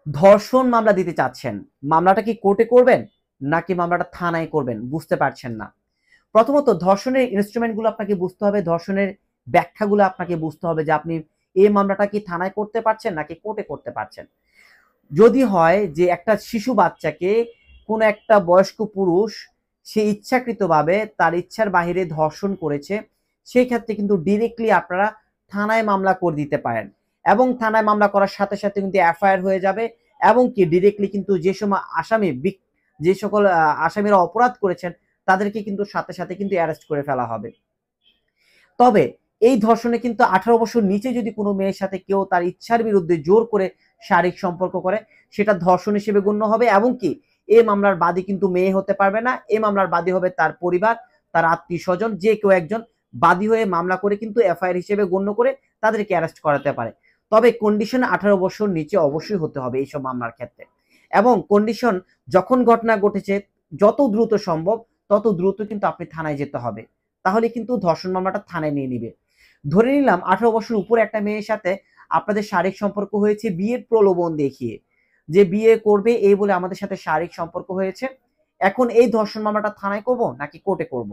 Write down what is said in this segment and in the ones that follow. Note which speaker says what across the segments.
Speaker 1: ধর্ষণ মামলা দিতে চাচ্ছেন, মামলাটা কি কোর্টে করবেন নাকি মামলাটা থানায় করবেন বুঝতে পারছেন না। প্রথমত ধর্ষণের ইনস্ট্রুমেন্টগুলো আপনাকে বুঝতে হবে, ধর্ষণের ব্যাখ্যাগুলো আপনাকে বুঝতে হবে যে আপনি এই মামলাটা কি থানায় করতে পারছেন নাকি কোর্টে করতে পারছেন। যদি হয় যে একটা শিশু বাচ্চাকে কোনো একটা বয়স্ক পুরুষ সে ইচ্ছাকৃতভাবে তার ইচ্ছার বাহিরে ধর্ষণ করেছে, সেই ক্ষেত্রে কিন্তু ডিরেক্টলি আপনারা থানায় মামলা করে দিতে পারেন এবং থানায় মামলা করার সাথে সাথে কিন্তু এফআইআর হয়ে যাবে এবং কি ডিরেক্টলি কিন্তু যে সময় আসামি যে সকল আসামিরা অপরাধ করেছেন তাদেরকে কিন্তু সাথে সাথে কিন্তু অ্যারেস্ট করে ফেলা হবে। তবে এই ধর্ষণে কিন্তু 18 বছর নিচে যদি কোনো মেয়ের সাথে কেউ তার ইচ্ছার বিরুদ্ধে জোর করে শারীরিক সম্পর্ক করে সেটা ধর্ষণ হিসেবে গণ্য হবে এবং কি এই মামলার বাদী কিন্তু মেয়ে হতে পারবে না, এই মামলার বাদী হবে তার পরিবার, তার আত্মীয় স্বজন, যে কেউ একজন বাদী হয়ে মামলা করে কিন্তু এফআইআর হিসেবে গণ্য করে তাদেরকে অ্যারেস্ট করাতে পারে। তবে কন্ডিশন 18 বছর নিচে অবশ্যই হতে হবে এইসব মামলার ক্ষেত্রে। এবং কন্ডিশন যখন ঘটনা ঘটেছে যত দ্রুত সম্ভব তত দ্রুত কিন্তু আপনি থানায় যেতে হবে, তাহলে কিন্তু ধর্ষণ মামলাটা থানায় নিয়ে নিবে। ধরে নিলাম 18 বছর উপরে একটা মেয়ের সাথে আপনাদের শারীরিক সম্পর্ক হয়েছে বিয়ের প্রলোভন দেখিয়ে, যে বিয়ে করবে এই বলে আমাদের সাথে শারীরিক সম্পর্ক হয়েছে। এখন এই ধর্ষণ মামলাটা থানায় করব নাকি কোর্টে করব?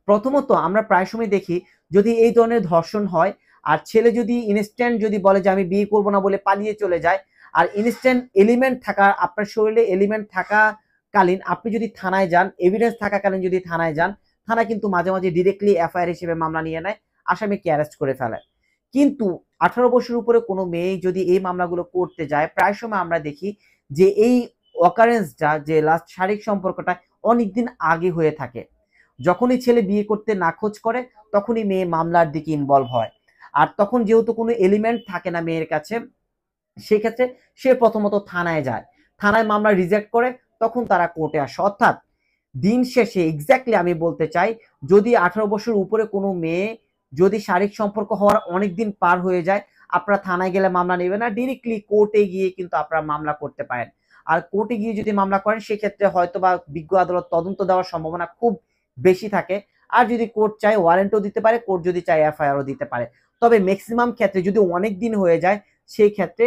Speaker 1: প্রথমত আমরা প্রায় সময় দেখি যদি এই ধরনের ধর্ষণ হয় আর ছেলে যদি ইনস্ট্যান্ট যদি বলে যে আমি বিয়ে করব না বলে পালিয়ে চলে যায়, আর ইনস্ট্যান্ট এলিমেন্ট থাকা আপনার শরীরে এলিমেন্ট থাকাকালীন আপনি যদি থানায় যান, এভিডেন্স থাকাকালীন যদি থানায় যান, থানা কিন্তু মাঝে মাঝে ডিরেক্টলি এফআইআর হিসেবে মামলা নিয়ে নেয়, আসামিকে অ্যারেস্ট করে ফেলে। কিন্তু 18 বছর উপরে কোনো মেয়ে যদি এই মামলাগুলো করতে যায় প্রায় সময় আমরা দেখি যে এই অকারেন্সটা যে লাস্ট শারীরিক সম্পর্কটা অনেকদিন আগে হয়ে থাকে। যখনই ছেলে বিয়ে করতে নাখোজ করে তখনই মেয়ে মামলার দিকে ইনভলভ হয়। আর তখন যেহেতু কোনো এলিমেন্ট থাকে না মেয়ের কাছে, সেক্ষেত্রে সে প্রথমত থানায় যায়, থানায় মামলা রিজেক্ট করে তখন তারা কোর্টে আসে। অর্থাৎ দিন শেষে এক্স্যাক্টলি আমি বলতে চাই, যদি 18 বছর উপরে কোনো মেয়ে যদি শারীরিক সম্পর্ক হওয়ার অনেক দিন পার হয়ে যায়, আপনারা থানায় গেলে মামলা নেবে না, ডিরেক্টলি কোর্টে গিয়ে কিন্তু আপনারা মামলা করতে পারেন। আর কোর্টে গিয়ে যদি মামলা করেন সেক্ষেত্রে হয়তো বা বিজ্ঞ আদালত তদন্ত দেওয়ার সম্ভাবনা খুব বেশি থাকে। আর যদি কোর্ট চায় ওয়ারেন্টও দিতে পারে, কোর্ট যদি চায় এফআইআরও দিতে পারে। তবে ম্যাক্সিমাম ক্ষেত্রে যদি অনেক দিন হয়ে যায় সেই ক্ষেত্রে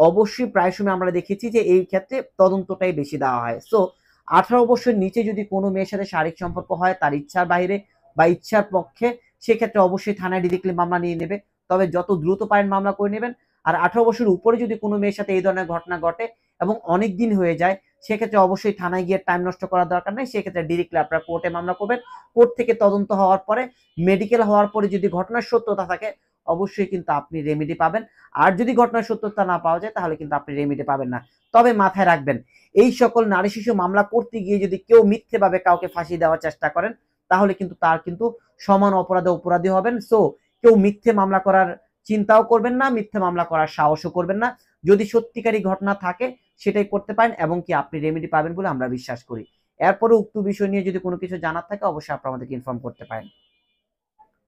Speaker 1: অবশ্যই প্রায় সময় আমরা দেখেছি যে এই ক্ষেত্রে তদন্তটাই বেশি দেওয়া হয়। সো 18 বছর নিচে যদি কোনো মেয়ের সাথে শারীরিক সম্পর্ক হয় তার ইচ্ছার বাইরে বা ইচ্ছার পক্ষে, সেক্ষেত্রে অবশ্যই থানায় ডিরেক্টলি মামলা নিয়ে নেবে। তবে যত দ্রুত পারেন মামলা করে নেবেন। আর 18 বছর উপরে যদি কোনো মেয়ের সাথে এই ধরনের ঘটনা ঘটে এবং অনেক দিন হয়ে যায়, সেক্ষেত্রে অবশ্যই থানায় গিয়ে টাইম নষ্ট করার দরকার নেই, সেক্ষেত্রে ডিরেক্টলি আপনারা কোর্টে মামলা করবেন। কোর্ট থেকে তদন্ত হওয়ার পরে, মেডিকেল হওয়ার পরে যদি ঘটনার সত্যতা থাকে অবশ্যই কিন্তু আপনি রেমেডি পাবেন। আর যদি ঘটনার সত্যতা না পাওয়া যায় তাহলে কিন্তু আপনি রেমেডি পাবেন না। তবে মাথায় রাখবেন, এই সকল নারী শিশু মামলা করতে গিয়ে যদি কেউ মিথ্যেভাবে কাউকে ফাঁসি দেওয়ার চেষ্টা করেন তাহলে কিন্তু তার কিন্তু সমান অপরাধে অপরাধী হবেন। সো কেউ মিথ্যে মামলা করার চিন্তাও করবেন না, মিথ্যে মামলা করার সাহসও করবেন না। যদি সত্যিকারী ঘটনা থাকে সেটাই করতে পারেন এবং কি আপনি রেমেডি পাবেন বলে আমরা বিশ্বাস করি। এরপরে উক্ত বিষয় নিয়ে যদি কোনো কিছু জানার থাকে অবশ্যই আপনারা আমাদেরকে ইনফর্ম করতে পারেন।